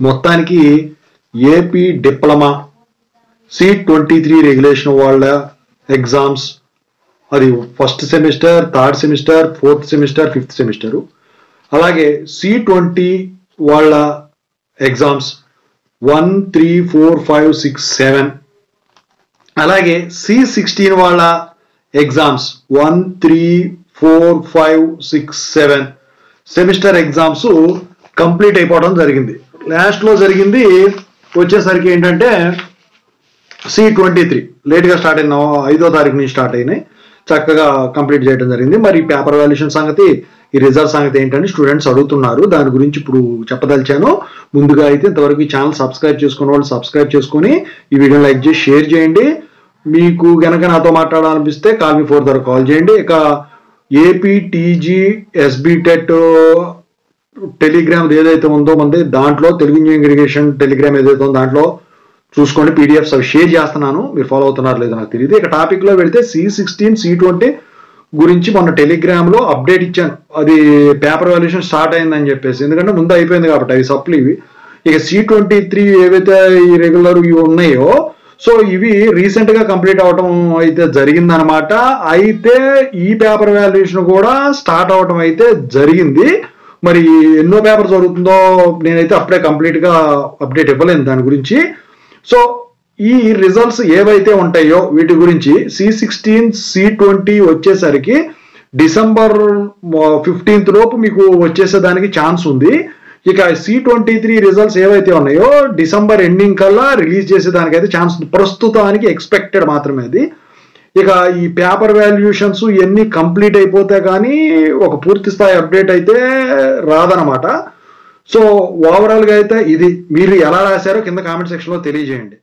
మొత్తానికి AP diploma C23 regulation వాళ్ళ exams, అది first semester, third semester, fourth semester, fifth semester, అలాగే C20 వాళ్ళ ఎగ్జామ్స్ 1, 3, 4, 5, 6, 7, అలాగే C16 వాళ్ళ ఎగ్జామ్స్ 1, 3, 4, 5, 6, 7 సెమిస్టర్ ఎగ్జామ్స్ కంప్లీట్ అయిపోవడం జరిగింది. లాస్ట్లో జరిగింది వచ్చేసరికి ఏంటంటే C23 లేట్గా స్టార్ట్ అయిన 5వ తారీఖు నుంచి స్టార్ట్ అయినాయి, చక్కగా కంప్లీట్ చేయడం జరిగింది. మరి పేపర్ వాల్యుయేషన్ సంగతి, ఈ రిజల్ట్ సంగతి ఏంటని స్టూడెంట్స్ అడుగుతున్నారు. దాని గురించి ఇప్పుడు చెప్పదలిచాను. ముందుగా అయితే ఇంతవరకు ఈ ఛానల్ సబ్స్క్రైబ్ చేసుకున్న వాళ్ళు సబ్స్క్రైబ్ చేసుకుని ఈ వీడియోని లైక్ చేసి షేర్ చేయండి. మీకు గనక నాతో మాట్లాడాలనిపిస్తే కాల్ మీ ఫోర్ ద్వారా కాల్ చేయండి. ఇక AP TG SB TET Telegram ఏదైతే ఉందో మంది, దాంట్లో తెలుగు ఇంజనీరింగ్ ఇరిగేషన్ టెలిగ్రామ్ ఏదైతే ఉందో దాంట్లో చూసుకోండి, పీడిఎఫ్స్ అవి షేర్ చేస్తున్నాను. మీరు ఫాలో అవుతున్నారు లేదో నాకు తెలియదు. ఇక టాపిక్లో వెళితే C16 C20 గురించి మొన్న టెలిగ్రామ్లో అప్డేట్ ఇచ్చాను. అది పేపర్ వాల్యుయేషన్ స్టార్ట్ అయిందని చెప్పేసి, ఎందుకంటే ముందు అయిపోయింది కాబట్టి అవి సప్లీ ఇవి. ఇక C23 ఏవైతే ఈ రెగ్యులర్ ఇవి ఉన్నాయో, సో ఇవి రీసెంట్గా కంప్లీట్ అవటం అయితే జరిగిందనమాట. అయితే ఈ పేపర్ వాల్యుయేషన్ కూడా స్టార్ట్ అవటం అయితే జరిగింది. మరి ఎన్నో పేపర్ జరుగుతుందో నేనైతే అప్పుడే కంప్లీట్గా అప్డేట్ ఇవ్వలేను దాని గురించి. సో ఈ రిజల్ట్స్ ఏవైతే ఉంటాయో వీటి గురించి C16 C20 వచ్చేసరికి డిసెంబర్ 15th లోపు మీకు వచ్చేసేదానికి ఛాన్స్ ఉంది. ఇక C23 రిజల్ట్స్ ఏవైతే ఉన్నాయో డిసెంబర్ ఎండింగ్ కల్లా రిలీజ్ చేసేదానికైతే ఛాన్స్ ఉంది. ప్రస్తుతానికి ఎక్స్పెక్టెడ్ మాత్రమే అది. ఇక ఈ పేపర్ వాల్యుయేషన్స్ ఇవన్నీ కంప్లీట్ అయిపోతే కానీ ఒక పూర్తి స్థాయి అప్డేట్ అయితే రాదనమాట. సో ఓవరాల్గా అయితే ఇది. మీరు ఎలా రాశారో కింద కామెంట్ సెక్షన్లో తెలియజేయండి.